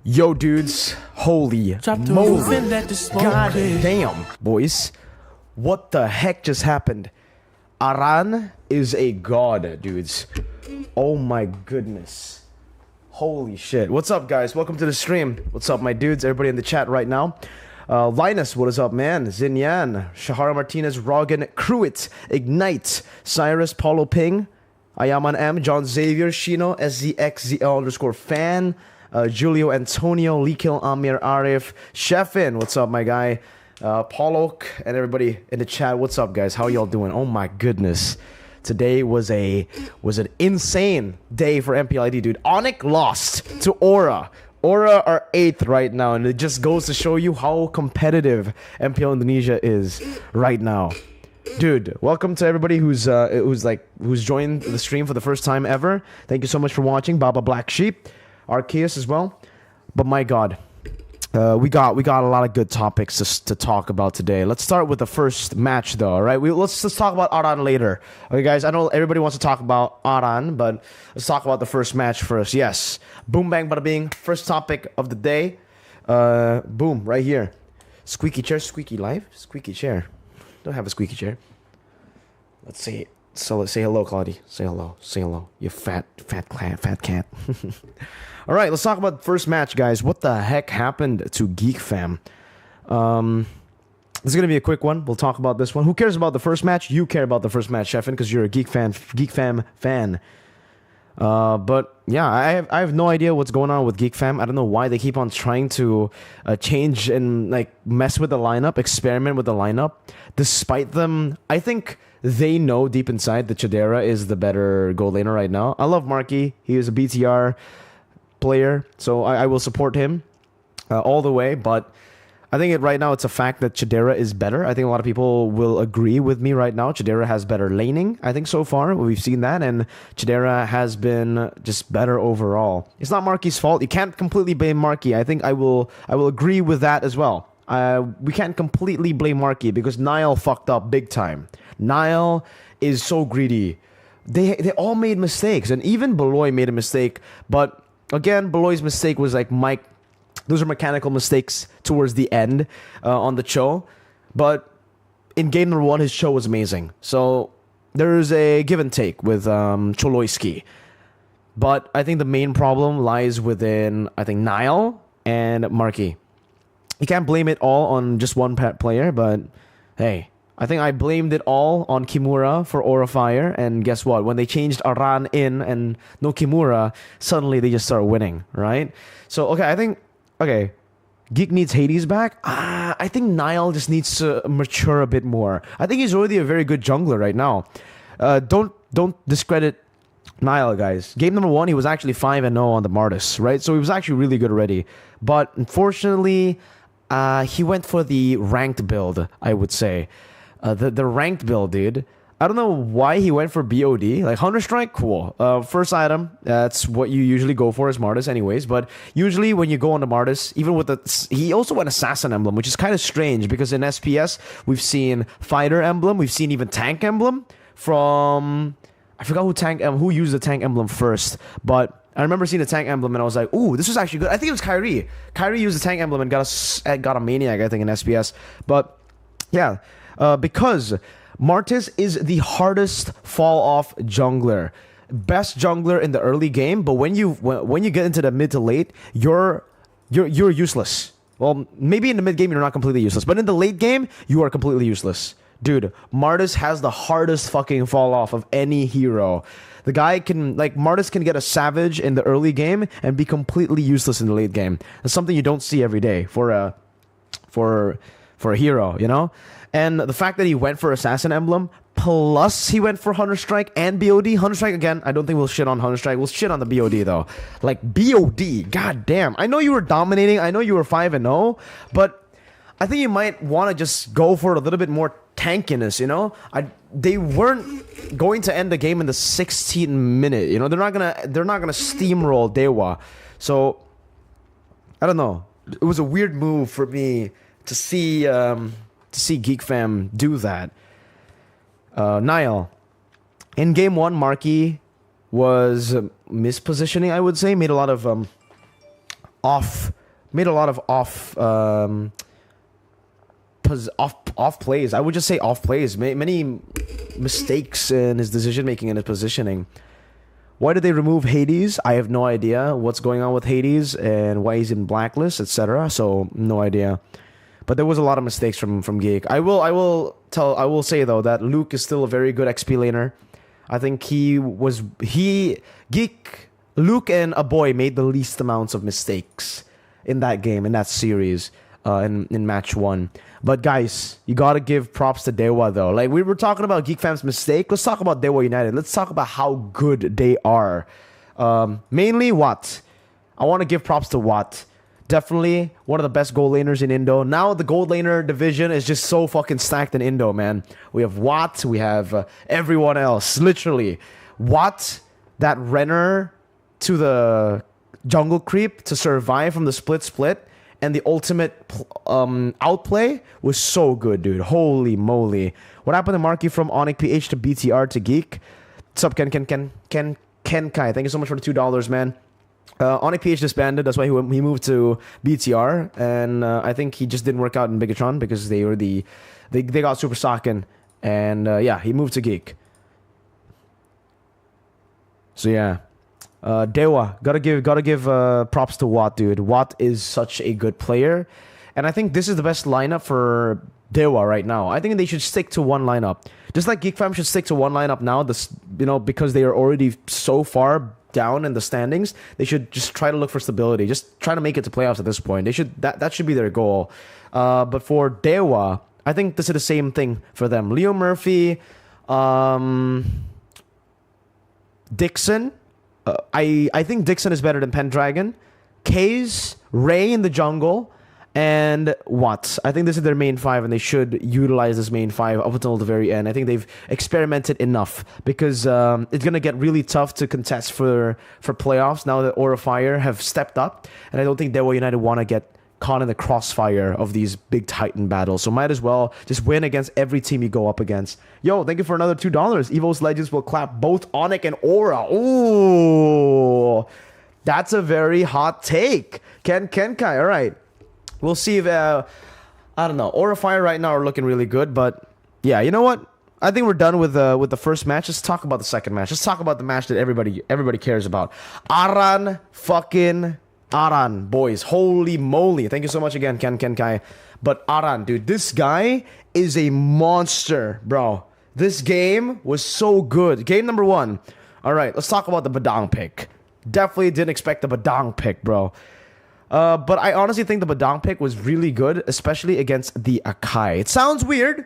Yo, dudes, holy moly, god damn, boys. What the heck just happened? Arannn is a god, dudes. Oh my goodness. Holy shit. What's up, guys? Welcome to the stream. What's up, my dudes? Everybody in the chat right now. Linus, what is up, man? Zinyan, Shahara Martinez, Rogan, Cruit, Ignite, Cyrus, Paulo Ping, Ayaman M, John Xavier, Shino, SZXZL_fan, Julio Antonio, Likil Amir Arif, Chefin, what's up, my guy? Paulo and everybody in the chat, what's up, guys? How y'all doing? Oh my goodness. Today was an insane day for MPL ID, dude. Onic lost to Aura. Aura are 8th right now, and it just goes to show you how competitive MPL Indonesia is right now. Dude, welcome to everybody who's joined the stream for the first time ever. Thank you so much for watching. Baba Black Sheep, Arceus as well. But my god, we got a lot of good topics to talk about today. Let's start with the first match, though. All right, let's talk about Arannn later. Okay, guys, I know everybody wants to talk about Arannn, but let's talk about the first match first. Yes, boom bang bada bing. First topic of the day. Boom, right here. Squeaky chair, squeaky life, squeaky chair. Don't have a squeaky chair. Let's see. So let's say hello, Claudia. Say hello. Say hello. You fat cat. All right, let's talk about the first match, guys. What the heck happened to Geek Fam? This is gonna be a quick one. We'll talk about this one. Who cares about the first match? You care about the first match, Chefin, because you're a Geek Fam fan. But yeah, I have no idea what's going on with Geek Fam. I don't know why they keep on trying to change and like mess with the lineup, experiment with the lineup. Despite them, I think they know deep inside that Jaegerrrr is the better gold laner right now. I love Marky. He is a BTR player, so I will support him all the way. But I think right now it's a fact that Jaegerrrr is better. I think a lot of people will agree with me right now. Jaegerrrr has better laning, I think, so far. We've seen that, and Jaegerrrr has been just better overall. It's not Marky's fault. You can't completely blame Marky. I think I will agree with that as well. We can't completely blame Marky because Niall fucked up big time. Niall is so greedy. They all made mistakes, and even Beloy made a mistake. But again, Beloy's mistake was like those are mechanical mistakes towards the end on the show. But in game number 1, his show was amazing. So there's a give and take with Choloyski. But I think the main problem lies within, I think, Niall and Marky. You can't blame it all on just one player, but hey, I think I blamed it all on Kimura for Aura Fire, and guess what? When they changed Arannn in and no Kimura, suddenly they just start winning, right? So, okay, Geek needs Hades back. I think Niall just needs to mature a bit more. I think he's already a very good jungler right now. Don't discredit Niall, guys. Game number 1, he was actually 5-0 on the Martis, right? So he was actually really good already. But unfortunately, he went for the ranked build, I would say. The ranked build, dude. I don't know why he went for BOD. Like, Counter-Strike, cool. First item, that's what you usually go for as Martis anyways. But usually when you go on the Martis, even with he also went Assassin Emblem, which is kind of strange because in SPS, we've seen Fighter Emblem, we've seen even Tank Emblem from... I forgot who used the Tank Emblem first, but I remember seeing the Tank Emblem and I was like, ooh, this was actually good. I think it was Kairi. Kairi used the Tank Emblem and got a Maniac, I think, in SPS. But yeah, because Martis is the hardest fall-off jungler. Best jungler in the early game, but when you get into the mid to late, you're useless. Well, maybe in the mid game you're not completely useless, but in the late game, you are completely useless. Dude, Martis has the hardest fucking fall off of any hero. The guy can, like, Martis can get a Savage in the early game and be completely useless in the late game. That's something you don't see every day for a hero, you know? And the fact that he went for Assassin Emblem, plus he went for Counter-Strike and BOD. Counter-Strike, again, I don't think we'll shit on Counter-Strike. We'll shit on the BOD, though. Like, BOD, goddamn. I know you were dominating. I know you were 5-0, but I think you might want to just go for a little bit more tankiness, you know? They weren't going to end the game in the 16th minute, you know? They're not gonna steamroll Dewa. So I don't know. It was a weird move for me to see Geek Fam do that. Niall, in game 1, Marky was mispositioning, I would say, made a lot of off made a lot of off plays. I would just say off plays. Many mistakes in his decision making and his positioning. Why did they remove Hades? I have no idea what's going on with Hades and why he's in blacklist, etc. So no idea. But there was a lot of mistakes from Geek. I will say though that Luke is still a very good XP laner. I think Luke and a boy made the least amounts of mistakes in that game, in that series, in match 1. But guys, you gotta give props to Dewa though. Like, we were talking about Geek Fam's mistake. Let's talk about Dewa United. Let's talk about how good they are. Mainly Watt. I want to give props to Watt. Definitely one of the best gold laners in Indo. Now the gold laner division is just so fucking stacked in Indo, man. We have Watt, we have everyone else. Literally, Watt, that Renner to the jungle creep to survive from the split, and the ultimate outplay was so good, dude. Holy moly. What happened to Marky from Onic PH to BTR to Geek? What's up, Ken Kai? Thank you so much for the $2, man. Onic PH disbanded. That's why he moved to BTR. And I think he just didn't work out in Bigatron because they got Super Saiyan. And yeah, he moved to Geek. So yeah. Dewa, gotta give props to Watt, dude. Watt is such a good player, and I think this is the best lineup for Dewa right now. I think they should stick to one lineup, just like Geek Fam should stick to one lineup now. Because they are already so far down in the standings, they should just try to look for stability. Just try to make it to playoffs at this point. That should be their goal. But for Dewa, I think this is the same thing for them. Leo Murphy, Dixon. I think Dixon is better than Pendragon. Kaze, Ray in the jungle, and Watt. I think this is their main 5, and they should utilize this main 5 up until the very end. I think they've experimented enough because it's gonna get really tough to contest for playoffs now that Aura Fire have stepped up, and I don't think Dewa United want to get caught in the crossfire of these big Titan battles. So might as well just win against every team you go up against. Yo, thank you for another $2. Evo's Legends will clap both Onic and Aura. Ooh, that's a very hot take. Ken Kai, all right. We'll see if, I don't know. Aura Fire right now are looking really good, but yeah, you know what? I think we're done with the first match. Let's talk about the second match. Let's talk about the match that everybody cares about. Arannn boys, holy moly. Thank you so much again, Ken Kai. But Arannn, dude, this guy is a monster, bro. This game was so good. Game number 1. All right, let's talk about the Badang pick. Definitely didn't expect the Badang pick, bro. But I honestly think the Badang pick was really good, especially against the Akai. It sounds weird,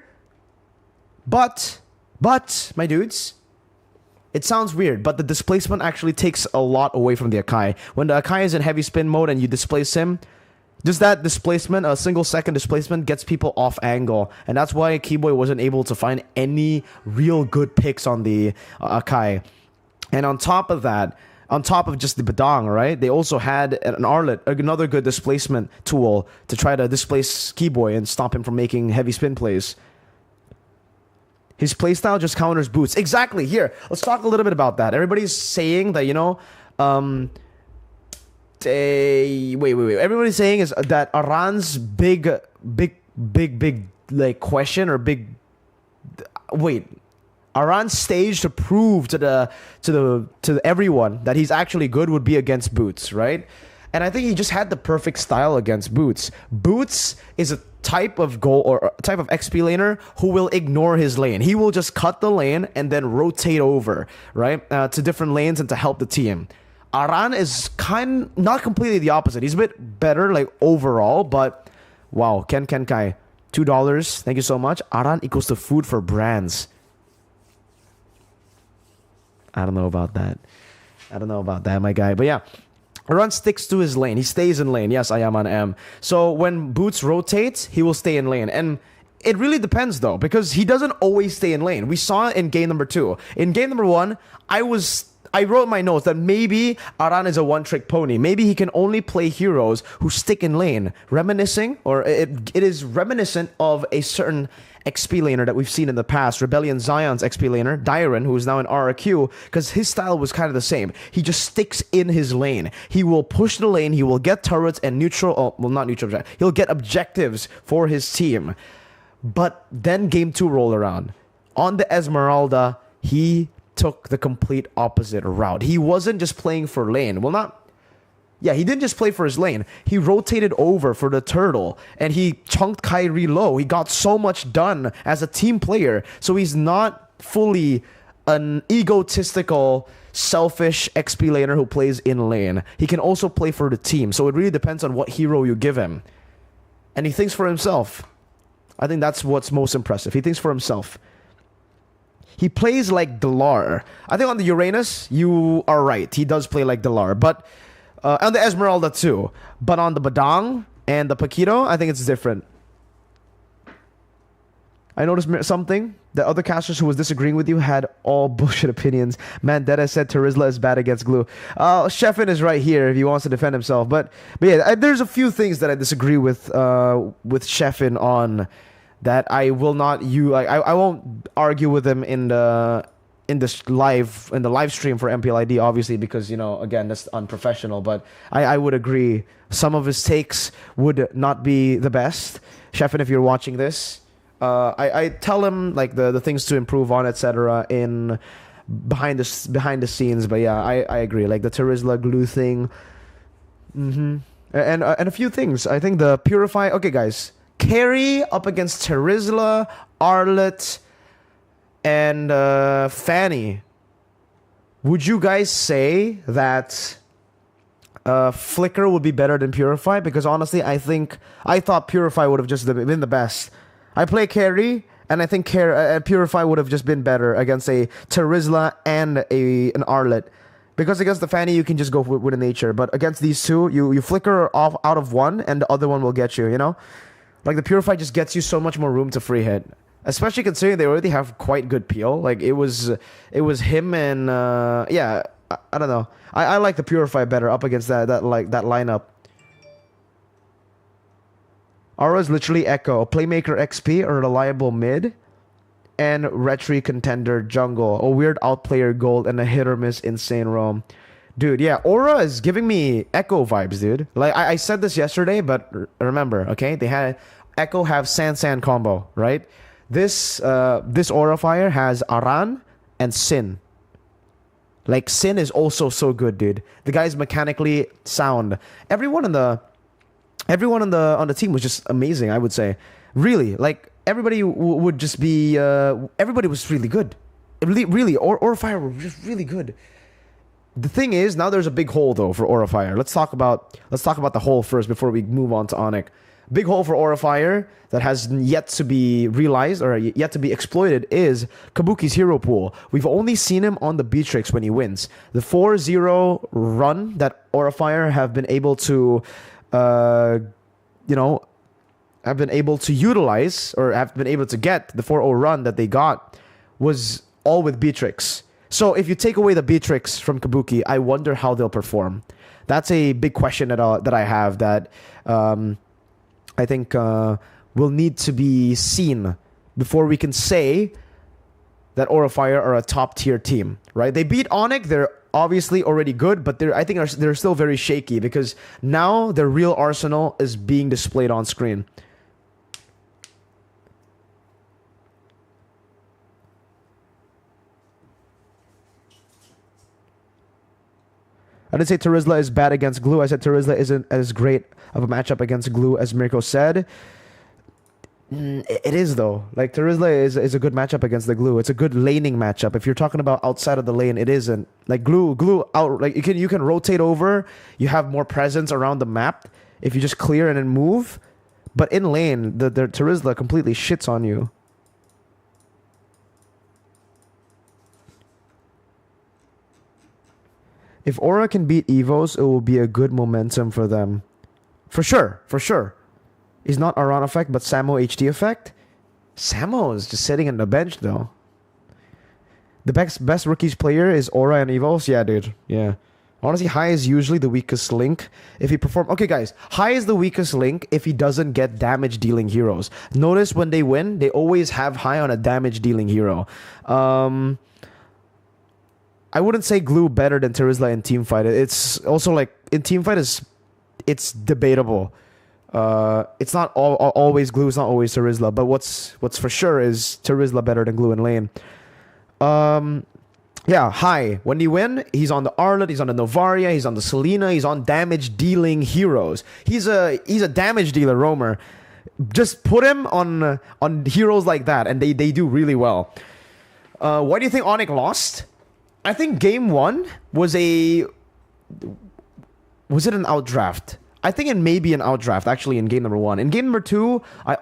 but, my dudes, it sounds weird, but the displacement actually takes a lot away from the Akai. When the Akai is in heavy spin mode and you displace him, just that displacement, a single second displacement, gets people off angle. And that's why Keyboy wasn't able to find any real good picks on the Akai. And on top of that, on top of just the Badang, right, they also had an Arlet, another good displacement tool to try to displace Keyboy and stop him from making heavy spin plays. His playstyle just counters boots. Exactly. Here, let's talk a little bit about that. Everybody's saying that, wait. Everybody's saying is that Arann's big like question or Arann's stage to prove to everyone that he's actually good would be against Boots, right? And I think he just had the perfect style against Boots. Boots is a type of goal or type of XP laner who will ignore his lane. He will just cut the lane and then rotate over, right, to different lanes and to help the team. Arannn is not completely the opposite. He's a bit better, like, overall, but wow, Ken Kai, $2. Thank you so much. Arannn equals to food for brands. I don't know about that, my guy. But yeah, Arannn sticks to his lane. He stays in lane. Yes, I am on M. So when Boots rotates, he will stay in lane. And it really depends, though, because he doesn't always stay in lane. We saw it in game number 2. In game number 1, I was I wrote my notes that maybe Arannn is a one-trick pony. Maybe he can only play heroes who stick in lane. Reminiscing, or it is reminiscent of a certain XP laner that we've seen in the past. Rebellion Zion's XP laner, Diren, who is now in RRQ, because his style was kind of the same. He just sticks in his lane. He will push the lane, he will get turrets and not neutral, he'll get objectives for his team. But then game 2 rolled around. On the Esmeralda, he took the complete opposite route. He wasn't just playing for lane. He didn't just play for his lane. He rotated over for the turtle, and he chunked Kairi low. He got so much done as a team player. So he's not fully an egotistical, selfish XP laner who plays in lane. He can also play for the team. So it really depends on what hero you give him. And he thinks for himself. I think that's what's most impressive. He thinks for himself. He plays like Delar. I think on the Uranus, you are right. He does play like Delar. But on the Esmeralda too. But on the Badang and the Paquito, I think it's different. I noticed something. The other casters who was disagreeing with you had all bullshit opinions. Mandetta said Terizla is bad against glue. Sheffin is right here if he wants to defend himself. But yeah, there's a few things that I disagree with Sheffin on. That I will not I won't argue with him in the live stream for MPL ID, obviously, because again, that's unprofessional. But I would agree some of his takes would not be the best. Sheffin, if you're watching this, I tell him like the things to improve on, etc. in behind the scenes. But yeah, I agree. Like the Terizla glue thing, and a few things. I think the Purify. Okay, guys. Kairi up against Terizla, Arlet, and Fanny. Would you guys say that Flicker would be better than Purify? Because honestly, I thought Purify would have just been the best. I play Kairi, and I think Purify would have just been better against a Terizla and an Arlet. Because against the Fanny, you can just go with a nature. But against these two, you flicker off out of one, and the other one will get you, Like, the Purify just gets you so much more room to free hit. Especially considering they already have quite good peel. Like, it was him and, I don't know. I like the Purify better up against that lineup. Aura is literally Echo. A Playmaker XP, a reliable mid, and Retry contender jungle. A weird outplayer gold, and a hit-or-miss insane roam. Dude, yeah, Aura is giving me Echo vibes, dude. Like, I said this yesterday, but remember, okay? They had Echo have San combo, right? This Aura Fire has Arannn and Sin. Like, Sin is also so good, dude. The guy's mechanically sound. Everyone on the team was just amazing, I would say. Really, like, everybody would just be... everybody was really good. Really, Aura Fire were just really good. The thing is, now there's a big hole though for Aura Fire. Let's talk about the hole first before we move on to Onic. Big hole for Aura Fire that has yet to be realized or yet to be exploited is Kabuki's hero pool. We've only seen him on the Beatrix when he wins. The 4-0 run that Aura Fire have been able to, utilize or have been able to get, the 4-0 run that they got was all with Beatrix. So if you take away the Beatrix from Kabuki, I wonder how they'll perform. That's a big question that I have that I think will need to be seen before we can say that Aura Fire are a top tier team, right? They beat Onic. They're obviously already good, but they're still very shaky because now their real arsenal is being displayed on screen. I didn't say Terizla is bad against Glue. I said Terizla isn't as great of a matchup against Glue as Mirko said. It is though. Like, Terizla is a good matchup against the Glue. It's a good laning matchup. If you're talking about outside of the lane, it isn't. Like, Glue out. Like, you can rotate over. You have more presence around the map if you just clear and then move. But in lane, the Terizla completely shits on you. If Aura can beat Evos, it will be a good momentum for them. For sure, for sure. It's not Arannn effect, but Samo HD effect. Samo is just sitting on the bench, though. The best rookies player is Aura and Evos. Yeah, dude. Yeah. Honestly, High is usually the weakest link if he perform. Okay, guys. High is the weakest link if he doesn't get damage-dealing heroes. Notice when they win, they always have High on a damage-dealing hero. I wouldn't say Glue better than Terizla in Teamfight. It's also like in Teamfight it's debatable. It's not always Glue. It's not always Terizla. But what's for sure is Terizla better than Glue in lane. Yeah, High. When you win, he's on the Arlet, he's on the Novaria, he's on the Selena, he's on damage-dealing heroes. He's a damage dealer roamer. Just put him on heroes like that, and they do really well. Why do you think Onic lost? I think game 1 was it an outdraft? I think it may be an outdraft, actually, in game number 1. In game number 2, I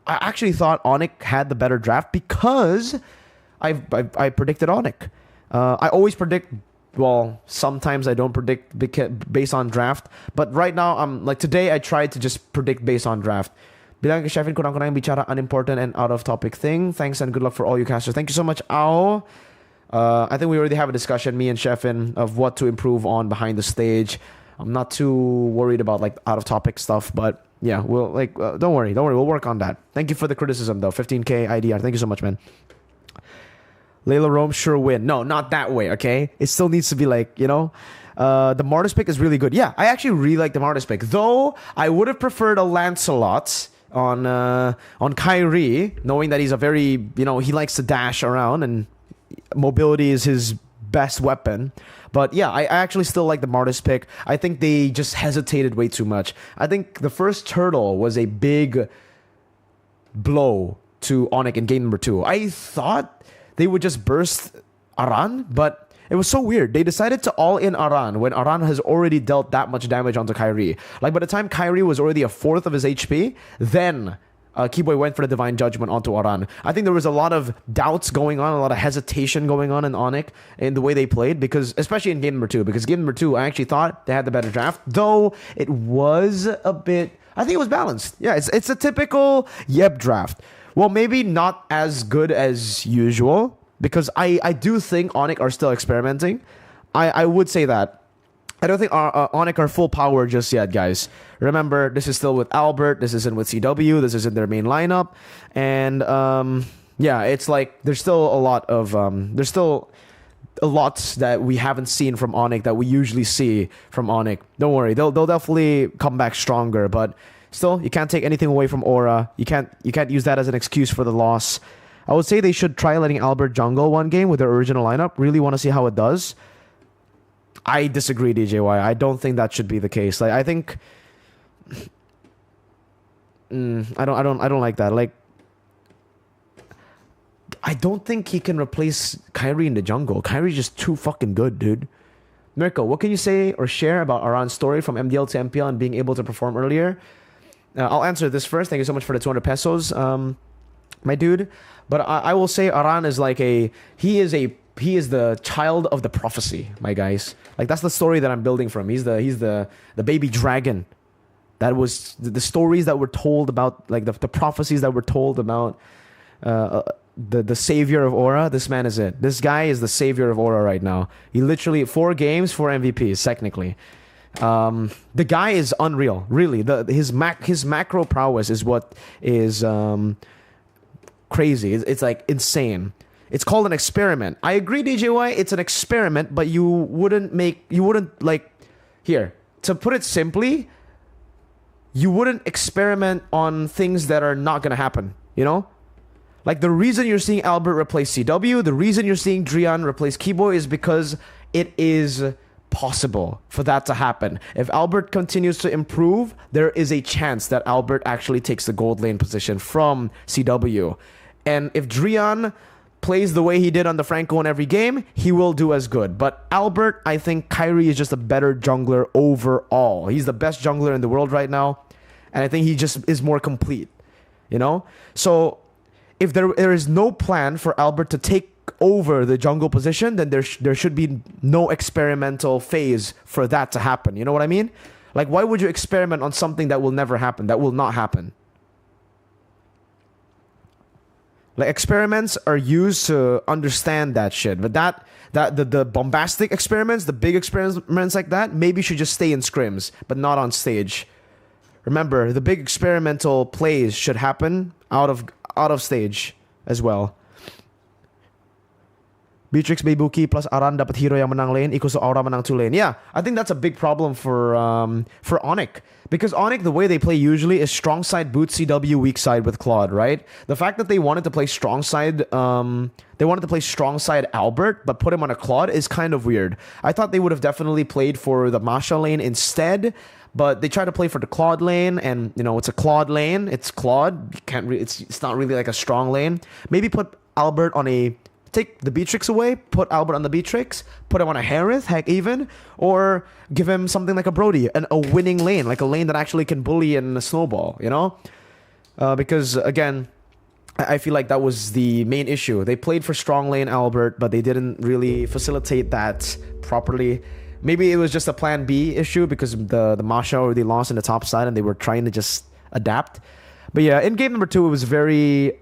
actually thought Onic had the better draft because I predicted Onic. I always predict. Well, sometimes I don't predict based on draft. But right now, today I tried to just predict based on draft. Bilang ke Shefin, kurang-kurang bicara unimportant and out-of-topic thing. Thanks and good luck for all you casters. Thank you so much, Ao. I think we already have a discussion, me and Shefin, of what to improve on behind the stage. I'm not too worried about like out-of-topic stuff, but yeah, we'll don't worry, we'll work on that. Thank you for the criticism though. 15k IDR. Thank you so much, man. Layla Rome sure win. No, not that way, okay? It still needs to be like, the Martis pick is really good. Yeah, I actually really like the Martis pick. Though, I would have preferred a Lancelot on Kairi, knowing that he's a very, he likes to dash around and mobility is his best weapon. But yeah, I actually still like the Martis pick. I think they just hesitated way too much. I think the first turtle was a big blow to Onic in game number 2. I thought they would just burst Arannn, but it was so weird. They decided to all-in Arannn when Arannn has already dealt that much damage onto Kairi. Like, by the time Kairi was already a fourth of his HP, then Keyboy went for the Divine Judgment onto Arannn. I think there was a lot of doubts going on, a lot of hesitation going on in Onic in the way they played, because especially in game number 2. Because game number 2, I actually thought they had the better draft, though it was a bit... I think it was balanced. Yeah, it's a typical Yeb draft. Well, maybe not as good as usual, because I do think Onic are still experimenting. I would say that. I don't think Onic are full power just yet, guys. Remember, this is still with Albert, this isn't with CW, this isn't their main lineup. And, yeah, it's like, there's still a lot that we haven't seen from Onic that we usually see from Onic. Don't worry, they'll definitely come back stronger, but... Still, you can't take anything away from Aura. You can't use that as an excuse for the loss. I would say they should try letting Albert jungle one game with their original lineup. Really want to see how it does. I disagree, DJY. I don't think that should be the case. Like, I think I don't like that. Like, I don't think he can replace Kairi in the jungle. Kairi's just too fucking good, dude. Mirko, what can you say or share about Arann's story from MDL to MPL and being able to perform earlier? I'll answer this first. Thank you so much for the 200 pesos, my dude. But I will say Arannn is like he is the child of the prophecy, my guys. Like, that's the story that I'm building from. He's the baby dragon. That was the stories that were told about, like the prophecies that were told about the savior of Aura. This man is it. This guy is the savior of Aura right now. He literally 4 games, 4 MVPs technically. The guy is unreal, really. His macro prowess is what is crazy. It's like insane. It's called an experiment. I agree, DJY. It's an experiment, but you wouldn't like, here, to put it simply, you wouldn't experiment on things that are not gonna happen. Like, the reason you're seeing Albert replace CW, the reason you're seeing Drian replace Keyboy is because it is possible for that to happen. If Albert continues to improve, there is a chance that Albert actually takes the gold lane position from CW. And if Drian plays the way he did on the Franco in every game, he will do as good. But Albert, I think Kairi is just a better jungler overall. He's the best jungler in the world right now. And I think he just is more complete. So if there is no plan for Albert to take over the jungle position, then there should be no experimental phase for that to happen. You know what I mean? Like, why would you experiment on something that will never happen, that will not happen? Like experiments are used to understand that shit, but the bombastic experiments, the big experiments like that, maybe should just stay in scrims, but not on stage. Remember, the big experimental plays should happen out of stage as well. Beatrix, Baybuki plus Arannn dapat hero yang menang lane equals to Aura menang 2 lane. Yeah, I think that's a big problem for Onic. Because Onic, the way they play usually is strong side boot CW, weak side with Claude, right? The fact that they wanted to play strong side Albert, but put him on a Claude is kind of weird. I thought they would have definitely played for the Masha lane instead, but they tried to play for the Claude lane, and it's a Claude lane. It's Claude. You can't it's not really like a strong lane. Maybe put Albert on take the Beatrix away, put Albert on the Beatrix, put him on a Harith, heck even, or give him something like a Brody, a winning lane, like a lane that actually can bully and snowball, because again, I feel like that was the main issue. They played for strong lane Albert, but they didn't really facilitate that properly. Maybe it was just a plan B issue because the Masha already lost in the top side and they were trying to just adapt. But yeah, in game number 2, it was very...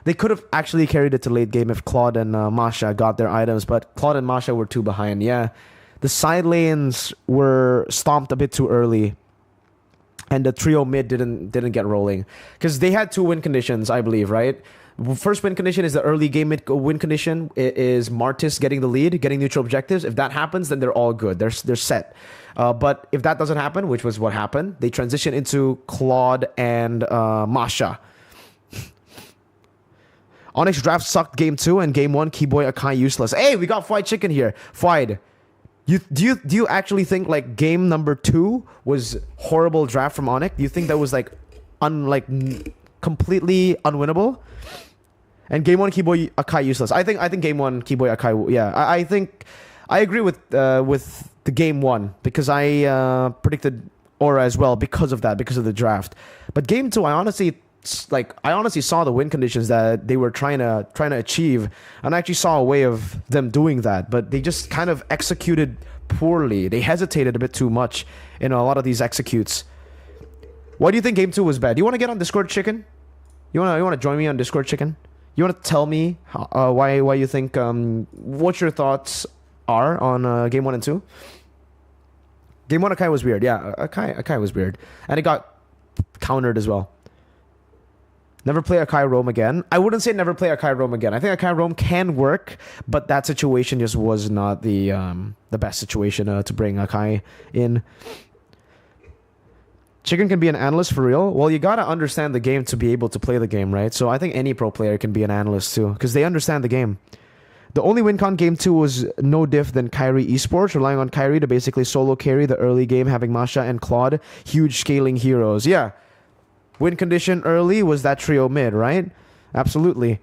They could have actually carried it to late game if Claude and Masha got their items, but Claude and Masha were too behind. Yeah, the side lanes were stomped a bit too early, and the trio mid didn't get rolling because they had 2 win conditions, I believe, right? First win condition is the early game mid win condition. It is Martis getting the lead, getting neutral objectives. If that happens, then they're all good. They're set. But if that doesn't happen, which was what happened, they transition into Claude and Masha. Onyx draft sucked game 2 and game 1 Keyboy Akai useless. Hey, we got Fried Chicken here. Fried, do you actually think like game number 2 was horrible draft from Onyx? Do you think that was like completely unwinnable? And game 1 Keyboy Akai useless. I think game 1 Keyboy Akai. Yeah, I think I agree with the game 1 because I predicted Aura as well because of that, because of the draft. But game 2, I honestly saw the win conditions that they were trying to achieve, and I actually saw a way of them doing that, but they just kind of executed poorly. They hesitated a bit too much in a lot of these executes. Why do you think game 2 was bad? You want to get on Discord, Chicken? You want to join me on Discord, Chicken? You want to tell me why you think what your thoughts are on game 1 and 2? Game 1 Akai was weird. Yeah, Akai was weird, and it got countered as well. Never play Akai Roam again. I wouldn't say never play Akai Roam again. I think Akai Roam can work, but that situation just was not the best situation to bring Akai in. Chicken can be an analyst for real. Well, you gotta understand the game to be able to play the game, right? So I think any pro player can be an analyst too, because they understand the game. The only win con game 2 was no diff than Kairi Esports, relying on Kairi to basically solo carry the early game, having Masha and Claude, huge scaling heroes. Yeah. Win condition early was that trio mid, right? Absolutely.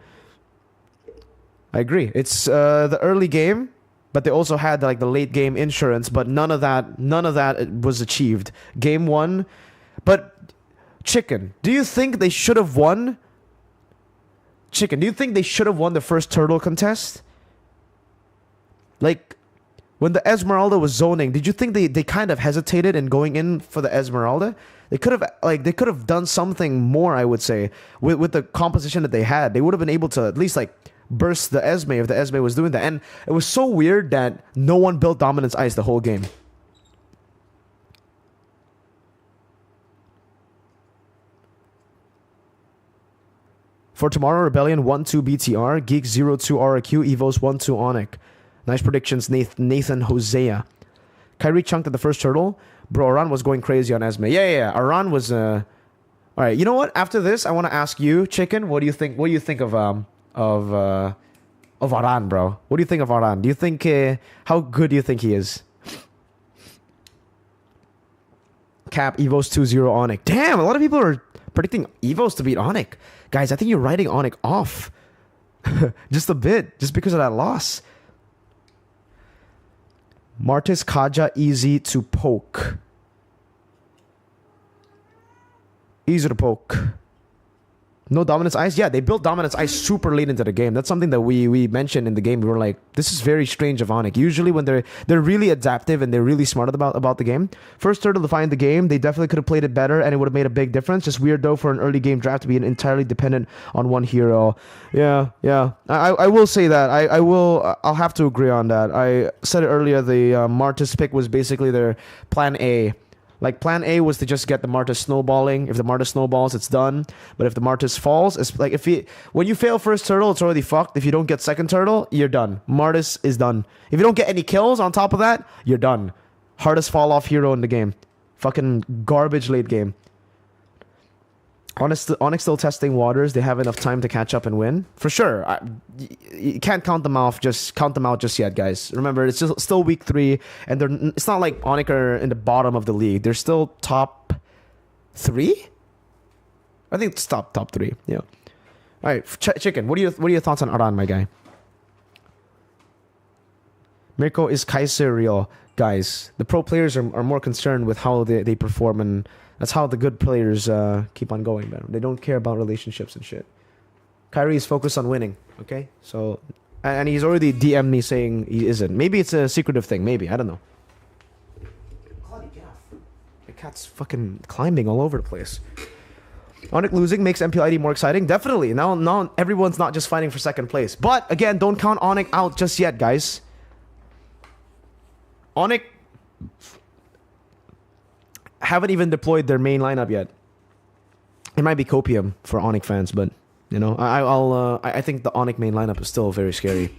I agree. It's the early game, but they also had like the late game insurance, but none of that was achieved. Game 1, but Chicken, do you think they should have won? Chicken, do you think they should have won the first turtle contest? Like when the Esmeralda was zoning, did you think they kind of hesitated in going in for the Esmeralda? They could have done something more, I would say, with the composition that they had. They would have been able to at least like burst the Esme if the Esme was doing that. And it was so weird that no one built Dominance Ice the whole game. For tomorrow, Rebellion 1-2 BTR, Geek 0-2 RQ, Evos 1-2 Onic. Nice predictions, Nathan Hosea. Kairi chunked at the first turtle. Bro, Arannn was going crazy on Esme. Yeah. Arannn was all right, you know what? After this, I want to ask you, Chicken, what do you think of Arannn, bro? What do you think of Arannn? Do you think how good do you think he is? Cap Evos 2-0 Onic. Damn, a lot of people are predicting Evos to beat Onic. Guys, I think you're writing Onic off. Just a bit, just because of that loss. Martis Kaja easy to poke. Easy to poke. No dominance ice? Yeah, they built dominance ice super late into the game. That's something that we mentioned in the game. We were like, this is very strange of Onic. Usually when they're really adaptive and they're really smart about the game. First turtle to find the game, they definitely could have played it better and it would have made a big difference. Just weird though for an early game draft to be entirely dependent on one hero. Yeah. I will say that. I'll have to agree on that. I said it earlier, the Martis pick was basically their plan A. Like, plan A was to just get the Martis snowballing. If the Martis snowballs, it's done. But if the Martis falls, it's like when you fail first turtle, it's already fucked. If you don't get second turtle, you're done. Martis is done. If you don't get any kills on top of that, you're done. Hardest fall off hero in the game. Fucking garbage late game. Onic still testing waters. They have enough time to catch up and win for sure. You can't count them out just yet, guys. Remember, it's still week 3, and it's not like Onic are in the bottom of the league. They're still top 3. I think it's top 3. Yeah. All right, Chicken. What are your thoughts on Arannn, my guy? Mirko, is Kaiser real? Guys, the pro players are more concerned with how they perform, and that's how the good players keep on going, man. They don't care about relationships and shit. Kairi is focused on winning, okay? So, and he's already DM'd me saying he isn't. Maybe it's a secretive thing. Maybe. I don't know. The cat's fucking climbing all over the place. Onic losing makes MPL ID more exciting. Definitely. Now everyone's not just fighting for second place. But, again, don't count Onic out just yet, guys. Onic haven't even deployed their main lineup yet. It might be copium for Onic fans, but you know, I think the Onic main lineup is still very scary.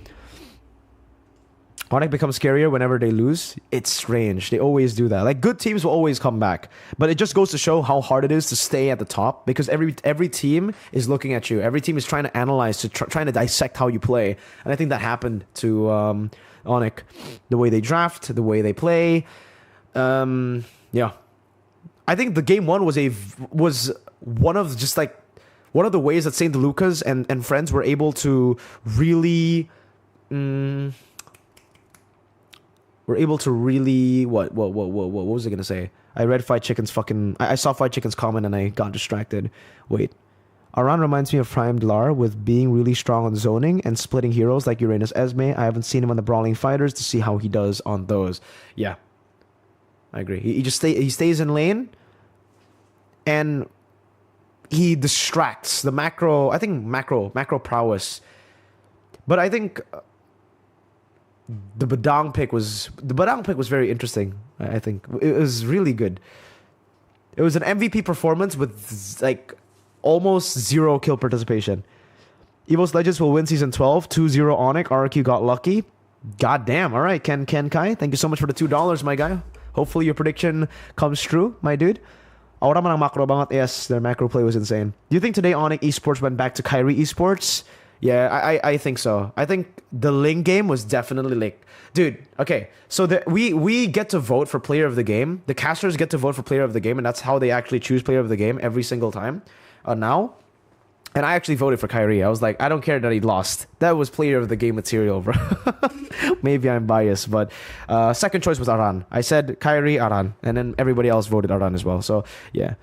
Onic becomes scarier whenever they lose. It's strange. They always do that. Like, good teams will always come back, but it just goes to show how hard it is to stay at the top, because every team is looking at you. Every team is trying to analyze, trying to dissect how you play, and I think that happened to Onic. The way they draft, the way they play. Yeah. I think the game 1 was one of the ways that St. Lucas and friends were able to really what was I gonna say? I read Fried Chicken's I saw Fried Chicken's comment and I got distracted. Wait. Arannn reminds me of Prime Lar with being really strong on zoning and splitting heroes like Uranus Esme. I haven't seen him on the Brawling Fighters to see how he does on those. Yeah. I agree. He stays in lane, and he distracts the macro. I think macro prowess. But I think the Badang pick was very interesting. I think it was really good. It was an MVP performance with like almost 0 kill participation. Evo's Legends will win season 12. 2-0 Onic. RQ got lucky. God damn. All right, Ken Kai. Thank you so much for the $2, my guy. Hopefully your prediction comes true, my dude. Aura man ang macro banget. Yes, their macro play was insane. Do you think today Onic Esports went back to Kairi Esports? Yeah, I think so. I think the Ling game was definitely like... Dude, okay. So we get to vote for player of the game. The casters get to vote for player of the game, and that's how they actually choose player of the game every single time. Now... And I actually voted for Kairi. I was like, I don't care that he lost. That was player of the game material, bro. Maybe I'm biased, but second choice was Arannn. I said Kairi, Arannn, and then everybody else voted Arannn as well. So, yeah.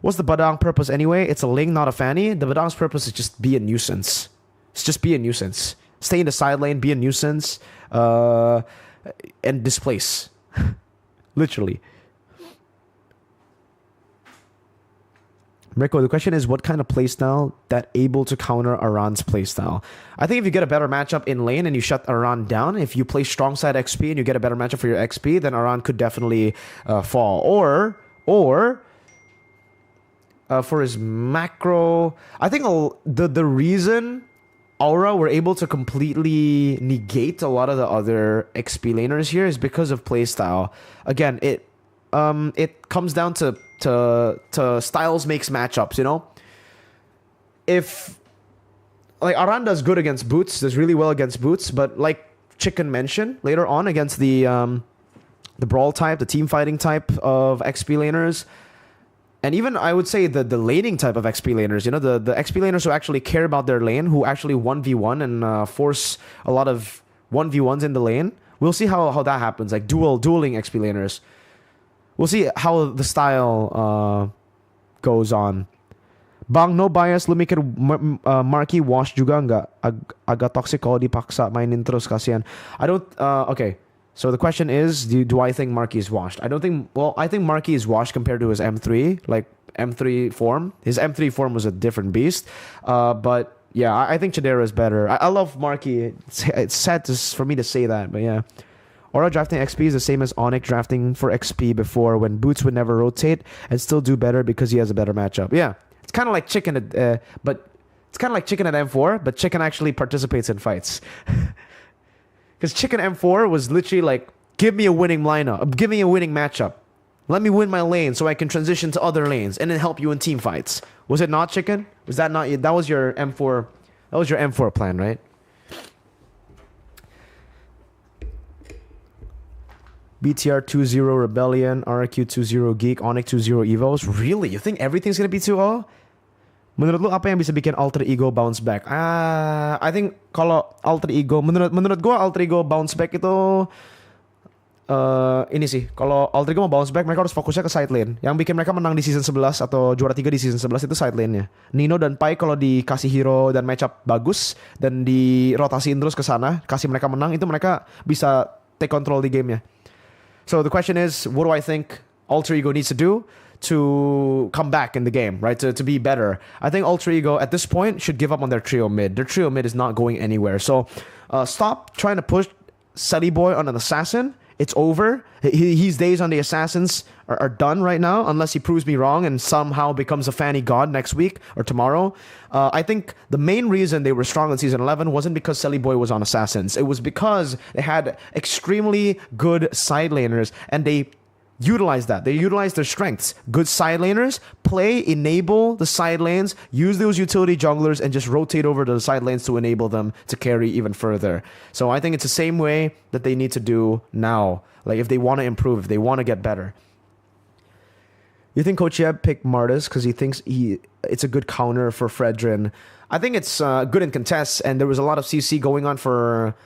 What's the Badang purpose anyway? It's a Ling, not a Fanny. The Badang's purpose is just be a nuisance. It's just be a nuisance. Stay in the side lane, be a nuisance, and displace. Literally. Mirko, the question is, what kind of playstyle that able to counter Arann's playstyle? I think if you get a better matchup in lane and you shut Arrann down, if you play strong side XP and you get a better matchup for your XP, then Arrann could definitely fall. Or for his macro, I think the reason Aura were able to completely negate a lot of the other XP laners here is because of playstyle. Again, it comes down to styles makes matchups, you know? If like Arrann does good against boots, does really well against boots, but like Chicken mentioned later on against the brawl type, the team fighting type of XP laners, and even I would say the laning type of XP laners, you know, the XP laners who actually care about their lane, who actually 1v1 and force a lot of 1v1s in the lane. We'll see how that happens, like dueling XP laners. We'll see how the style goes on. Bang, no bias, lumikir Marky wash juga nggak? Agak toxic kalau dipaksa mainin terus, kasihan. I don't, okay. So the question is, do I think Marky is washed? I don't think, well, I think Marky is washed compared to his M3, like M3 form. His M3 form was a different beast. But yeah, I think Jaegerrrr is better. I love Marky. It's sad for me to say that, but yeah. Aura drafting XP is the same as Onic drafting for XP before, when Boots would never rotate and still do better because he has a better matchup. Yeah, it's kind of like Chicken but it's kind of like Chicken at M4, but Chicken actually participates in fights. Because Chicken M4 was literally like, give me a winning lineup, give me a winning matchup. Let me win my lane so I can transition to other lanes and then help you in team fights. Was it not, Chicken? Was that not, that was your M4, that was your M4 plan, right? BTR 2-0 Rebellion, RQ 2-0 Geek, Onic 2-0 Evos. Really? You think everything's gonna be 2-0? Menurut lu apa yang bisa bikin alter ego bounce back? I think kalau alter ego, menurut gua alter ego bounce back itu ini sih. Kalau alter ego mau bounce back, mereka harus fokusnya ke side lane. Yang bikin mereka menang di season 11 atau juara 3 di season 11 itu side lane-nya. Nino dan Pai kalau dikasih hero dan matchup bagus dan dirotasiin terus ke sana, kasih mereka menang, itu mereka bisa take control di game-nya. So the question is, what do I think Alter Ego needs to do to come back in the game, right? To be better. I think Alter Ego at this point should give up on their trio mid. Their trio mid is not going anywhere. So stop trying to push Selly Boy on an assassin. It's over. His days on the assassins are done right now, unless he proves me wrong and somehow becomes a fanny god next week or tomorrow. I think the main reason they were strong in Season 11 wasn't because Selly Boy was on assassins. It was because they had extremely good side laners, and they utilized that. They utilized their strengths. Good side laners, enable the side lanes, use those utility junglers, and just rotate over to the side lanes to enable them to carry even further. So I think it's the same way that they need to do now. Like, if they want to improve, if they want to get better. You think Coach Yeb picked Martis because he thinks it's a good counter for Fredrin? I think it's good in contests, and there was a lot of CC going on for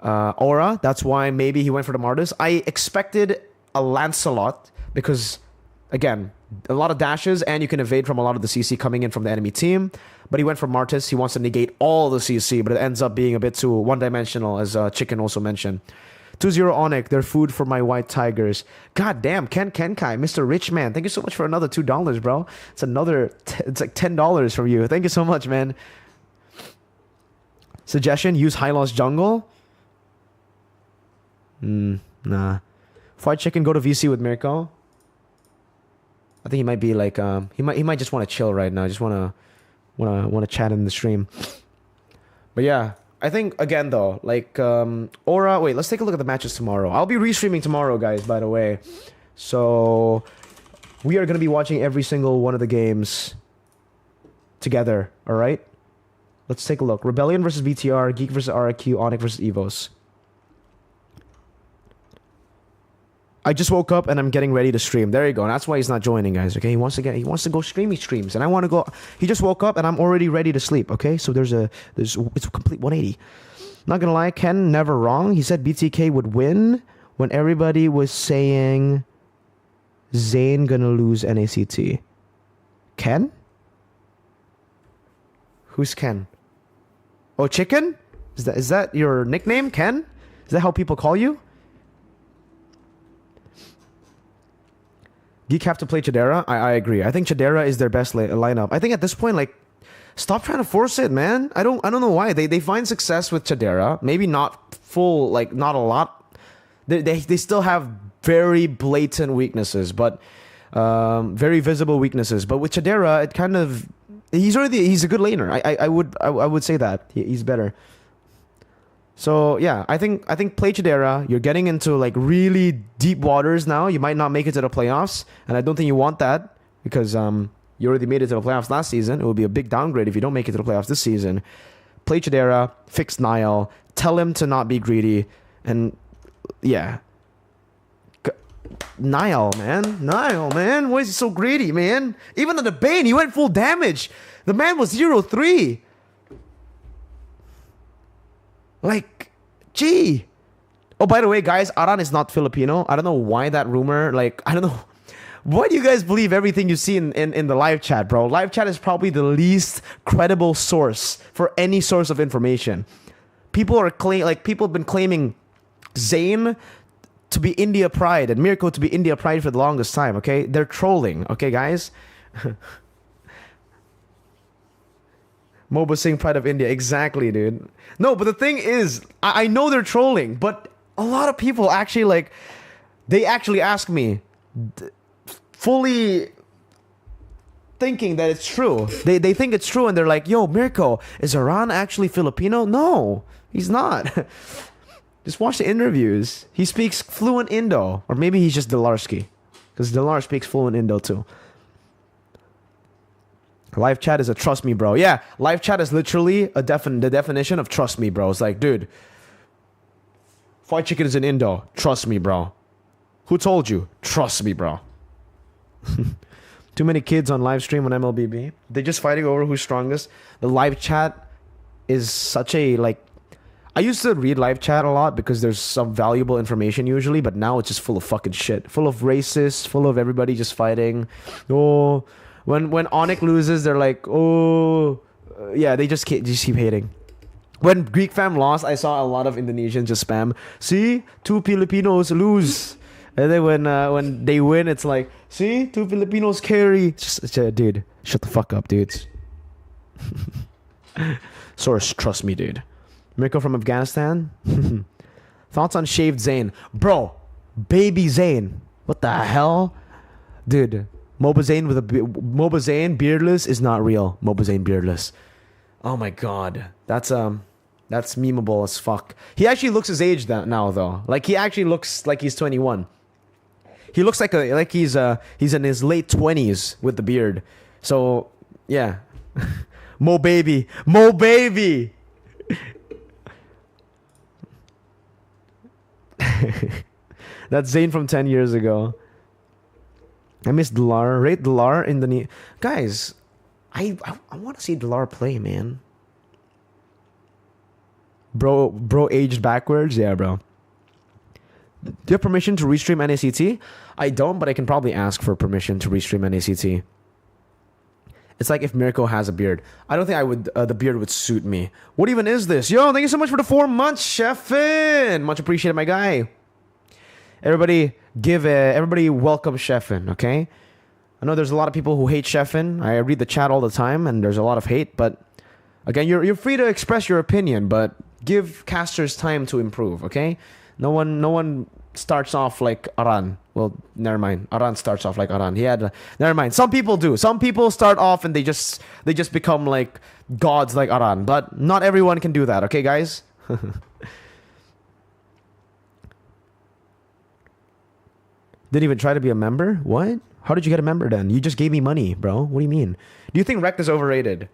Aura. That's why maybe he went for the Martis. I expected a Lancelot because, again, a lot of dashes and you can evade from a lot of the CC coming in from the enemy team. But he went for Martis. He wants to negate all the CC, but it ends up being a bit too one-dimensional, as Chicken also mentioned. 2-0 Onic, they're food for my white tigers. God damn, Ken Kenkai, Mr. Rich Man. Thank you so much for another $2, bro. It's it's like $10 from you. Thank you so much, man. Suggestion, use high loss jungle? Nah. Fried Chicken, go to VC with Mirko. I think he might be like he might just want to chill right now. Just want to chat in the stream. But yeah, I think again though, like Aura. Wait, let's take a look at the matches tomorrow. I'll be restreaming tomorrow, guys. By the way, so we are gonna be watching every single one of the games together. All right. Let's take a look. Rebellion versus BTR, Geek versus RQ, Onic versus Evos. I just woke up and I'm getting ready to stream. There you go. That's why he's not joining, guys. Okay, he wants to go stream. He streams, and I want to go. He just woke up and I'm already ready to sleep. Okay, so it's a complete 180. Not gonna lie, Ken never wrong. He said BTK would win when everybody was saying Zayn gonna lose NACT. Ken? Who's Ken? Oh, Chicken? Is that your nickname, Ken? Is that how people call you? Geek have to play Jaegerrrr. I agree. I think Jaegerrrr is their best lineup. I think at this point, like, stop trying to force it, man. I don't know why. They find success with Jaegerrrr. Maybe not full, like, not a lot. They still have very blatant weaknesses, but very visible weaknesses. But with Jaegerrrr, it kind of he's a good laner. I would say that he's better. So yeah, I think play Jaegerrrr. You're getting into like really deep waters now. You might not make it to the playoffs, and I don't think you want that because you already made it to the playoffs last season. It would be a big downgrade if you don't make it to the playoffs this season. Play Jaegerrrr, fix Niall, tell him to not be greedy, and yeah. Niall, man, why is he so greedy, man? Even on the Bane, he went full damage. The man was 0-3. Like, gee. Oh, by the way, guys, Arannn is not Filipino. I don't know why that rumor, like, I don't know Why do you guys believe everything you see in the live chat, bro? Live chat is probably the least credible source for any source of information. People have been claiming Zayn to be India Pride and Mirko to be India Pride for the longest time, okay? They're trolling, okay, guys? Moba Singh Pride of India, exactly, dude. No, but the thing is, I know they're trolling, but a lot of people actually, like, they actually ask me, fully thinking that it's true. They think it's true, and they're like, yo, Mirko, is Arannn actually Filipino? No, he's not. Just watch the interviews. He speaks fluent Indo. Or maybe he's just Delarski. Because Delar speaks fluent Indo too. Live chat is a trust me, bro. Yeah, live chat is literally the definition of trust me, bro. It's like, dude, fried chicken is in Indo. Trust me, bro. Who told you? Trust me, bro. Too many kids on live stream on MLBB. They're just fighting over who's strongest. The live chat is such a, like... I used to read live chat a lot because there's some valuable information usually, but now it's just full of fucking shit. Full of racists, full of everybody just fighting. Oh... When Onic loses, they're like, oh... yeah, they just keep hating. When Geek Fam lost, I saw a lot of Indonesians just spam, see? 2 Filipinos lose. And then when they win, it's like, see? 2 Filipinos carry. Dude, shut the fuck up, dudes. Source, trust me, dude. Mirko from Afghanistan? Thoughts on shaved Zayn? Bro, baby Zayn. What the hell? Dude, Moba Zayn beardless is not real. Moba Zayn beardless. Oh my god. That's memeable as fuck. He actually looks his age now though. Like he actually looks like he's 21. He looks like he's in his late 20s with the beard. So, yeah. Mo baby. That's Zayn from 10 years ago. I miss Delar. Rate Delar in the... Guys, I want to see Delar play, man. Bro aged backwards? Yeah, bro. Do you have permission to restream NACT? I don't, but I can probably ask for permission to restream NACT. It's like if Mirko has a beard. I don't think I would. The beard would suit me. What even is this? Yo, thank you so much for the 4 months, Chefin. Much appreciated, my guy. Everybody welcome Chefin, okay? I know there's a lot of people who hate Chefin. I read the chat all the time, and there's a lot of hate. But again, you're free to express your opinion, but give casters time to improve, okay? No one starts off like Arannn. Well, never mind. Arannn starts off like Arannn. Never mind. Some people do. Some people start off and they just become like gods like Arannn. But not everyone can do that, okay, guys? Didn't even try to be a member? What? How did you get a member then? You just gave me money, bro. What do you mean? Do you think Rekt is overrated?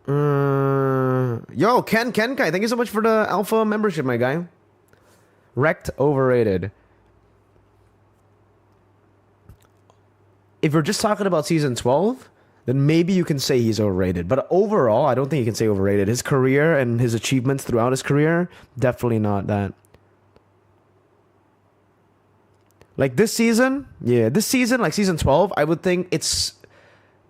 Yo, Ken Kai, thank you so much for the alpha membership, my guy. Rekt overrated. If we're just talking about season 12, then maybe you can say he's overrated. But overall, I don't think you can say overrated. His career and his achievements throughout his career, definitely not that. Like this season, like season 12, I would think it's...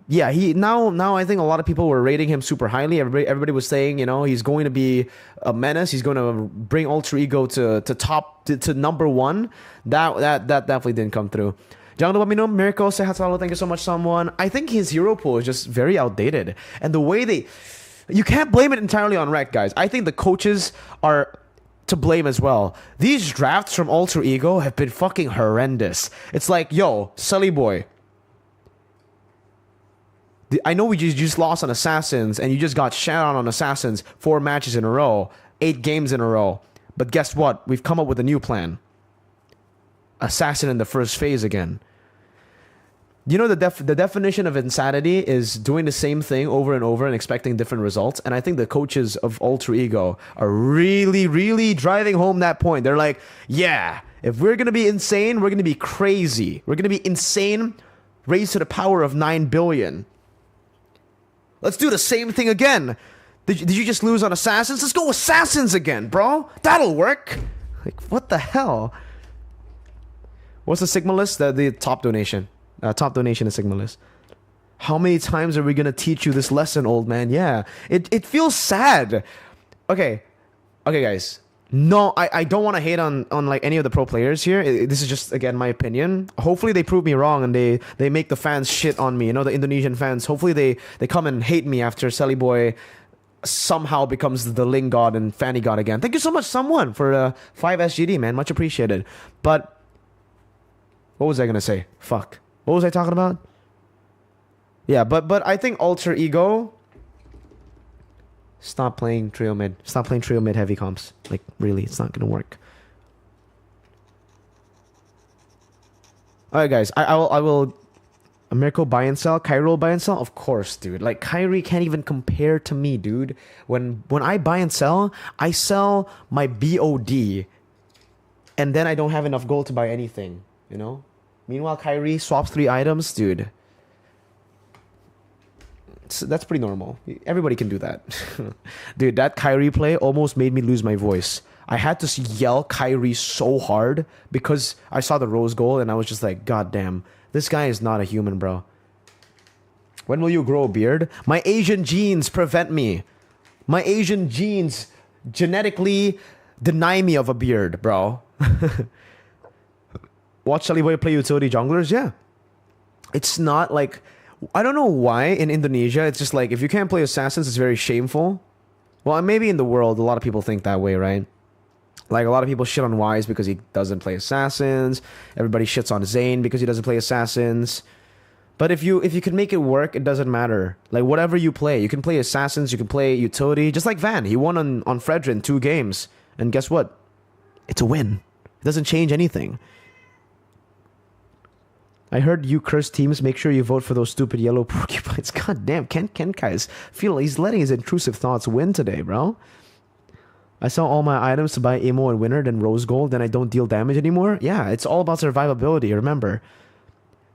Yeah, now I think a lot of people were rating him super highly. Everybody was saying, you know, he's going to be a menace. He's going to bring Ultra Ego to number 1. That definitely didn't come through. Jangan lupa minum. Mirko, sehat selalu. Thank you so much, someone. I think his hero pool is just very outdated. And the way you can't blame it entirely on Rekt, guys. I think the coaches are to blame as well. These drafts from Ultra Ego have been fucking horrendous. It's like, yo, Sully boy, I know we just lost on Assassins, and you just got shat on Assassins 4 matches in a row, 8 games in a row. But guess what? We've come up with a new plan. Assassin in the first phase again. You know, the definition of insanity is doing the same thing over and over and expecting different results. And I think the coaches of Ultra Ego are really, really driving home that point. They're like, yeah, if we're going to be insane, we're going to be crazy. We're going to be insane, raised to the power of 9 billion. Let's do the same thing again. Did you just lose on Assassins? Let's go Assassins again, bro. That'll work. Like, what the hell? What's the Sigma list? The top donation. Top donation is Sigma list. How many times are we gonna teach you this lesson, old man? Yeah. It feels sad. Okay, guys. No, I don't want to hate on like any of the pro players here. This is just, again, my opinion. Hopefully they prove me wrong and they make the fans shit on me. You know, the Indonesian fans. Hopefully they come and hate me after Selly Boy somehow becomes the Ling God and Fanny God again. Thank you so much, someone, for 5 SGD, man. Much appreciated. But what was I gonna say? Fuck. What was I talking about? Yeah, but I think Alter Ego. Stop playing trio mid. Stop playing trio mid heavy comps. Like, really, it's not gonna work. Alright, guys. I will. Mirko buy and sell. Kairi buy and sell. Of course, dude. Like, Kairi can't even compare to me, dude. When I buy and sell, I sell my BOD, and then I don't have enough gold to buy anything. You know. Meanwhile, Kairi swaps 3 items, dude. That's pretty normal. Everybody can do that. Dude, that Kairi play almost made me lose my voice. I had to yell Kairi so hard because I saw the rose gold and I was just like, God damn, this guy is not a human, bro. When will you grow a beard? My Asian genes prevent me. My Asian genes genetically deny me of a beard, bro. Watch Selly Boy play utility junglers? Yeah. It's not like... I don't know why in Indonesia it's just like if you can't play assassins it's very shameful. Well, maybe in the world a lot of people think that way, right? Like a lot of people shit on Wise because he doesn't play assassins. Everybody shits on Zane because he doesn't play assassins. But if you can make it work, it doesn't matter. Like whatever you play, you can play assassins, you can play utility. Just like Van, he won on Fredrin 2 games, and guess what? It's a win. It doesn't change anything. I heard you curse teams. Make sure you vote for those stupid yellow porcupines. God damn, Ken guys feel he's letting his intrusive thoughts win today, bro. I sell all my items to buy Emo and Winner, then Rose Gold, then I don't deal damage anymore. Yeah, it's all about survivability, remember.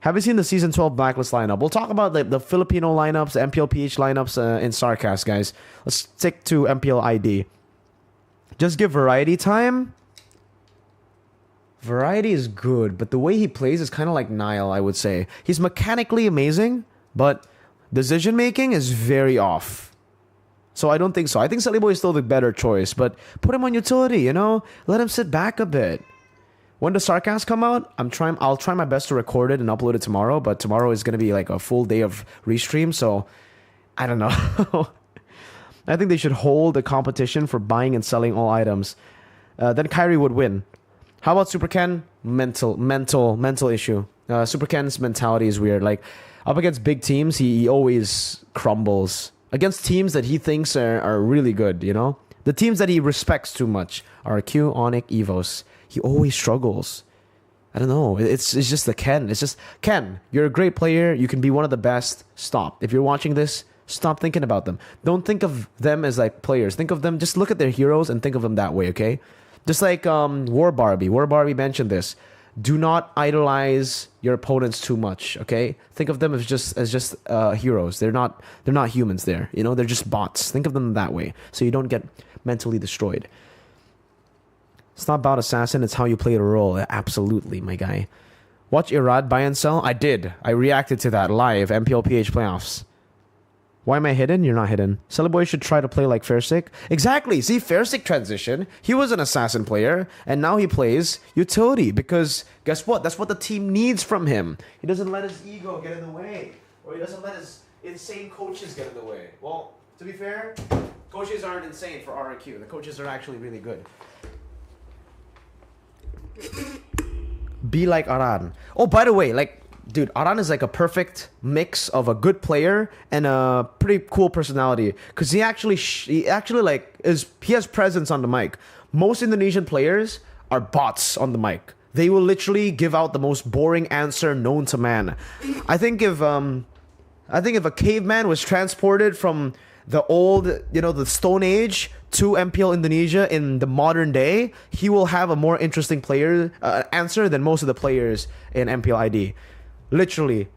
Have you seen the Season 12 Blacklist lineup? We'll talk about the Filipino lineups, the MPL PH lineups in Sarcast, guys. Let's stick to MPL ID. Just give variety time. Variety is good, but the way he plays is kind of like Nile, I would say. He's mechanically amazing, but decision making is very off. So I don't think so. I think Selly Boy is still the better choice, but put him on utility, you know? Let him sit back a bit. When the Sarcast come out, I'll try my best to record it and upload it tomorrow, but tomorrow is going to be like a full day of restream, so I don't know. I think they should hold a competition for buying and selling all items. Then Kairi would win. How about Super Ken? Mental issue. Super Ken's mentality is weird. Like, up against big teams, he always crumbles. Against teams that he thinks are really good, you know? The teams that he respects too much. RQ, Onic, Evos. He always struggles. I don't know. It's just the Ken. It's just, Ken, you're a great player. You can be one of the best. Stop. If you're watching this, stop thinking about them. Don't think of them as like players. Think of them, just look at their heroes and think of them that way, okay? Just like War Barbie. War Barbie mentioned this. Do not idolize your opponents too much, okay? Think of them as just heroes. They're not humans there. You know, they're just bots. Think of them that way so you don't get mentally destroyed. It's not about assassin, it's how you play the role. Absolutely, my guy. Watch Irad buy and sell? I did. I reacted to that live, MPL PH playoffs. Why am I hidden? You're not hidden. Selly Boy should try to play like Fairsick. Exactly. See, Fairsick transition. He was an assassin player, and now he plays utility because guess what? That's what the team needs from him. He doesn't let his ego get in the way, or he doesn't let his insane coaches get in the way. Well, to be fair, coaches aren't insane for RQ. The coaches are actually really good. Be like Arannn. Oh, by the way, like, dude, Arannn is like a perfect mix of a good player and a pretty cool personality. Cause he actually like he has presence on the mic. Most Indonesian players are bots on the mic. They will literally give out the most boring answer known to man. I think if a caveman was transported from the old, you know, the Stone Age to MPL Indonesia in the modern day, he will have a more interesting player answer than most of the players in MPL ID. Literally,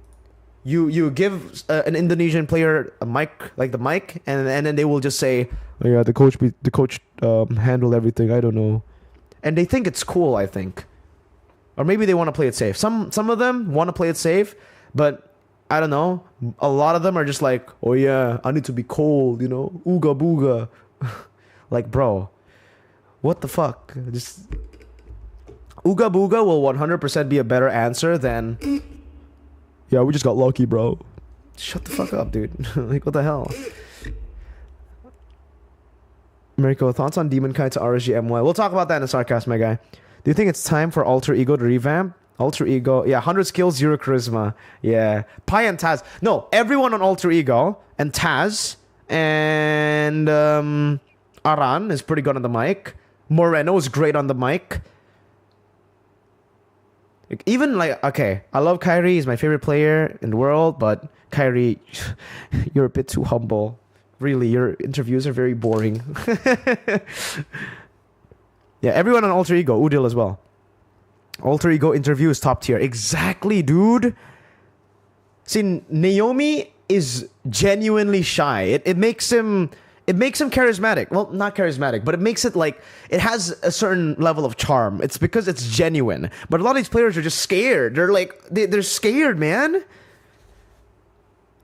you give an Indonesian player a mic, like the mic, and then they will just say, "Oh yeah, the coach handled everything. I don't know," and they think it's cool. I think. Or maybe they want to play it safe. Some of them want to play it safe, but I don't know. A lot of them are just like, oh yeah, I need to be cold, you know? Ooga booga. Like, bro, what the fuck? Just ooga booga will 100% be a better answer than, yeah, we just got lucky, bro. Shut the fuck up, dude. Like, what the hell? Mirko, thoughts on Demon Kai to RSG MY? We'll talk about that in the sarcasm, my guy. Do you think it's time for Alter Ego to revamp? Alter Ego, yeah, 100 skills, 0 charisma. Yeah. Pi and Taz. No, everyone on Alter Ego and Taz and Arannn is pretty good on the mic. Moreno is great on the mic. Like, even like, okay, I love Kairi. He's my favorite player in the world, but Kairi, you're a bit too humble. Really, your interviews are very boring. Yeah, everyone on Alter Ego, Udil as well. Alter Ego interview is top tier. Exactly, dude. See, Naomi is genuinely shy. It makes him charismatic. Well, not charismatic, but it makes it like it has a certain level of charm. It's because it's genuine. But a lot of these players are just scared. They're like they're scared, man.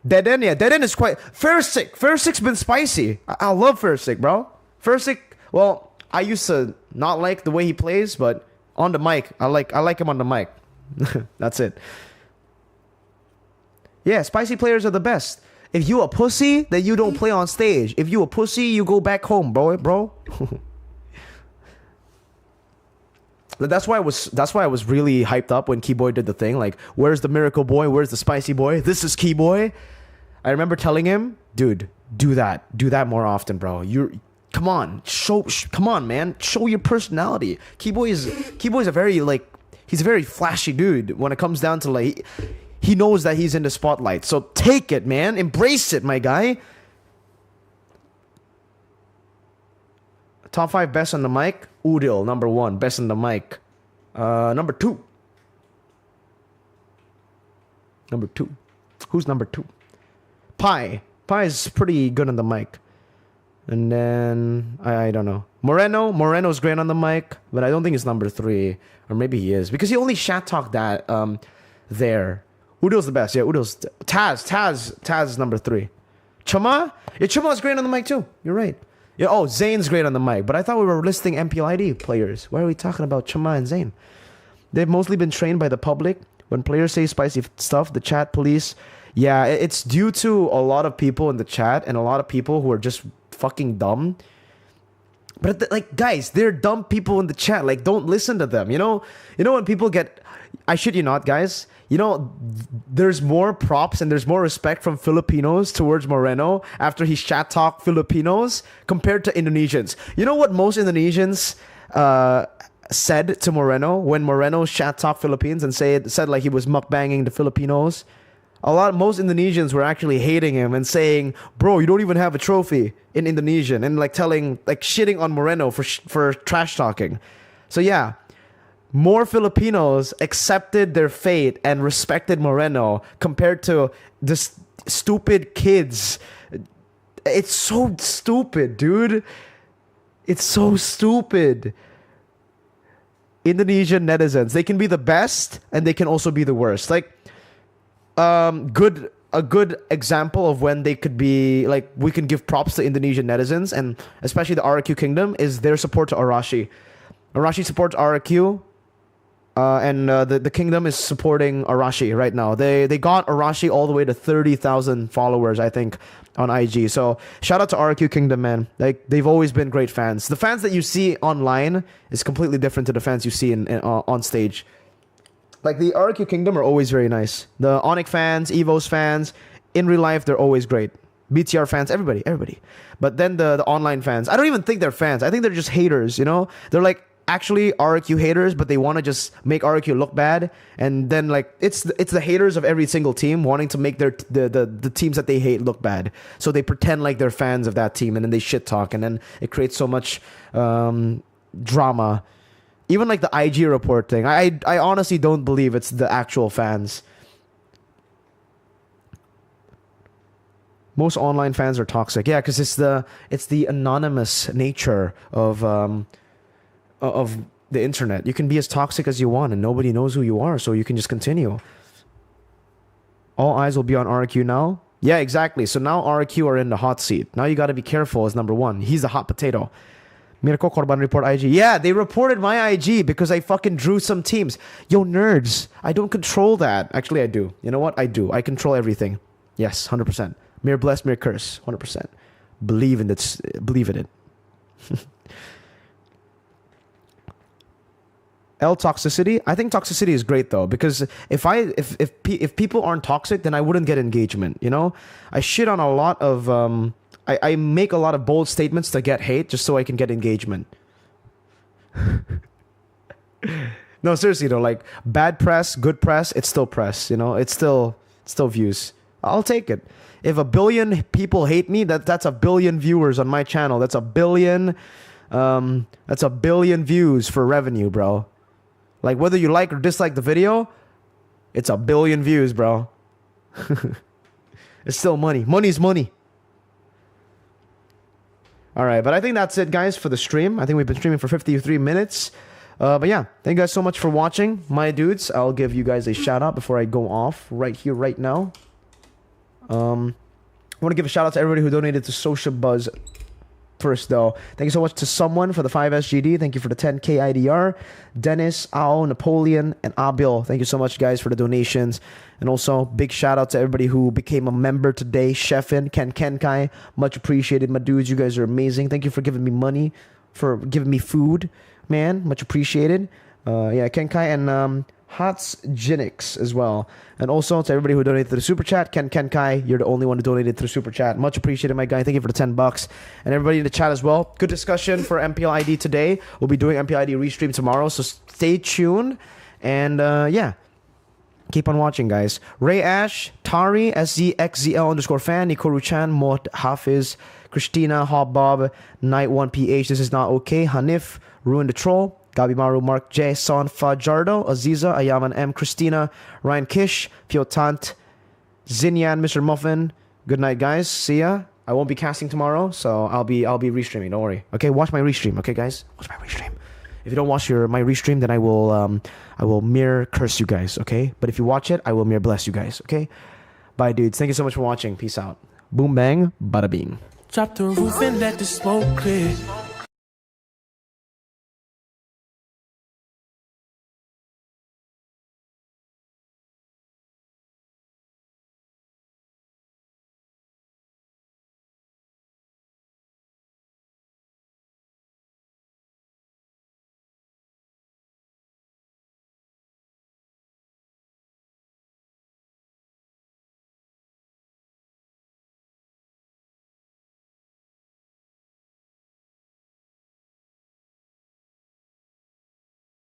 Dead End, yeah, Dead End is quite Fersic. Fersic's been spicy. I love Fersic, bro. Fersic, well, I used to not like the way he plays, but on the mic, I like him on the mic. That's it. Yeah, spicy players are the best. If you a pussy, then you don't play on stage. If you a pussy, you go back home, bro. That's why I was really hyped up when Keyboy did the thing. Like, where's the miracle boy? Where's the spicy boy? This is Keyboy. I remember telling him, dude, do that more often, bro. Come on, come on, man, show your personality. Keyboy is a very like, he's a very flashy dude when it comes down to like, he knows that he's in the spotlight. So take it, man, embrace it, my guy. Top 5 best on the mic. Udil, number 1, best on the mic. Number 2. Number 2. Who's number 2? Pi is pretty good on the mic. And then I don't know. Moreno's great on the mic, but I don't think he's number 3, or maybe he is because he only chat talked that there. Udil's the best. Yeah, Udil's Taz is number 3. Chama? Yeah, Chama's great on the mic too. You're right. Yeah, oh, Zane's great on the mic, but I thought we were listing MPL ID players. Why are we talking about Chama and Zane? They've mostly been trained by the public. When players say spicy stuff, the chat police. Yeah, it's due to a lot of people in the chat and a lot of people who are just fucking dumb. But like, guys, they're dumb people in the chat. Like, don't listen to them. You know when people get, I shit you not, guys. You know, there's more props and there's more respect from Filipinos towards Moreno after he chat talk Filipinos compared to Indonesians. You know what most Indonesians said to Moreno when Moreno chat talk Philippines and said like he was mukbanging the Filipinos? Most Indonesians were actually hating him and saying, bro, you don't even have a trophy in Indonesian, and like shitting on Moreno for trash talking. So yeah, more Filipinos accepted their fate and respected Moreno compared to the stupid kids. It's so stupid, dude. It's so stupid. Indonesian netizens, they can be the best and they can also be the worst. Like, a good example of when they could be like, we can give props to Indonesian netizens and especially the RQ Kingdom is their support to Arashi. Arashi supports RQ, and the Kingdom is supporting Arashi right now. They got Arashi all the way to 30,000 followers, I think, on IG. So shout out to RQ Kingdom, man. Like, they've always been great fans. The fans that you see online is completely different to the fans you see on stage. Like, the RQ Kingdom are always very nice. The Onic fans, Evo's fans, in real life, they're always great. BTR fans, everybody. But then the online fans, I don't even think they're fans. I think they're just haters, you know? They're like actually RQ haters, but they want to just make RQ look bad. And then like, it's the haters of every single team wanting to make the teams that they hate look bad. So they pretend like they're fans of that team and then they shit talk. And then it creates so much drama. Even like the IG report thing, I honestly don't believe it's the actual fans. Most online fans are toxic. Yeah, because it's the anonymous nature of the internet. You can be as toxic as you want and nobody knows who you are, so you can just continue. All eyes will be on RQ now. Yeah, exactly. So now RQ are in the hot seat. Now you got to be careful as number one. He's the hot potato. Mirko Korban report IG. Yeah, they reported my IG because I fucking drew some teams. Yo, nerds. I don't control that. Actually, I do. You know what? I do. I control everything. Yes, 100%. Mere bless, mere curse. 100%. Believe in it. Believe in it. L toxicity. I think toxicity is great though, because if people aren't toxic, then I wouldn't get engagement. You know, I shit on a lot of I make a lot of bold statements to get hate just so I can get engagement. No, seriously though, like bad press, good press, it's still press. You know, it's still views. I'll take it. If 1 billion people hate me, that's 1 billion viewers on my channel. That's 1 billion. That's 1 billion views for revenue, bro. Like whether you like or dislike the video, it's 1 billion views, bro. It's still money. Money's money. All right, but I think that's it, guys, for the stream. I think we've been streaming for 53 minutes. But yeah, thank you guys so much for watching, my dudes. I'll give you guys a shout out before I go off right here, right now. I want to give a shout out to everybody who donated to Social Buzz. First though, thank you so much to someone for the 5 SGD. Thank you for the 10K IDR. Dennis, Ao, Napoleon, and Abil. Thank you so much, guys, for the donations. And also, big shout out to everybody who became a member today. Chefin, Ken Kenkai, much appreciated, my dudes. You guys are amazing. Thank you for giving me money, for giving me food, man. Much appreciated. Yeah, Kenkai and Hots Genix as well. And also to everybody who donated through the super chat. Ken Kai, you're the only one who donated through super chat. Much appreciated, my guy. Thank you for the $10. And everybody in the chat as well. Good discussion for MPL ID today. We'll be doing MPL ID restream tomorrow, so stay tuned. And yeah, keep on watching, guys. Ray Ash, Tari, SZXZL_fan, Nikoru Chan, Mot Hafiz, Christina, Hob Bob, Night 1PH, This Is Not Okay, Hanif, Ruin the Troll, Gabimaru, Mark J, Son, Fajardo, Aziza, Ayaman M, Christina, Ryan Kish, Fiotant, Zinyan, Mr. Muffin. Good night, guys. See ya. I won't be casting tomorrow, so I'll be restreaming. Don't worry. Okay, watch my restream. Okay, guys, watch my restream. If you don't watch my restream, then I will mere curse you guys. Okay, but if you watch it, I will mere bless you guys. Okay, bye, dudes. Thank you so much for watching. Peace out. Boom bang, bada bing. Drop the roof and let the smoke clear.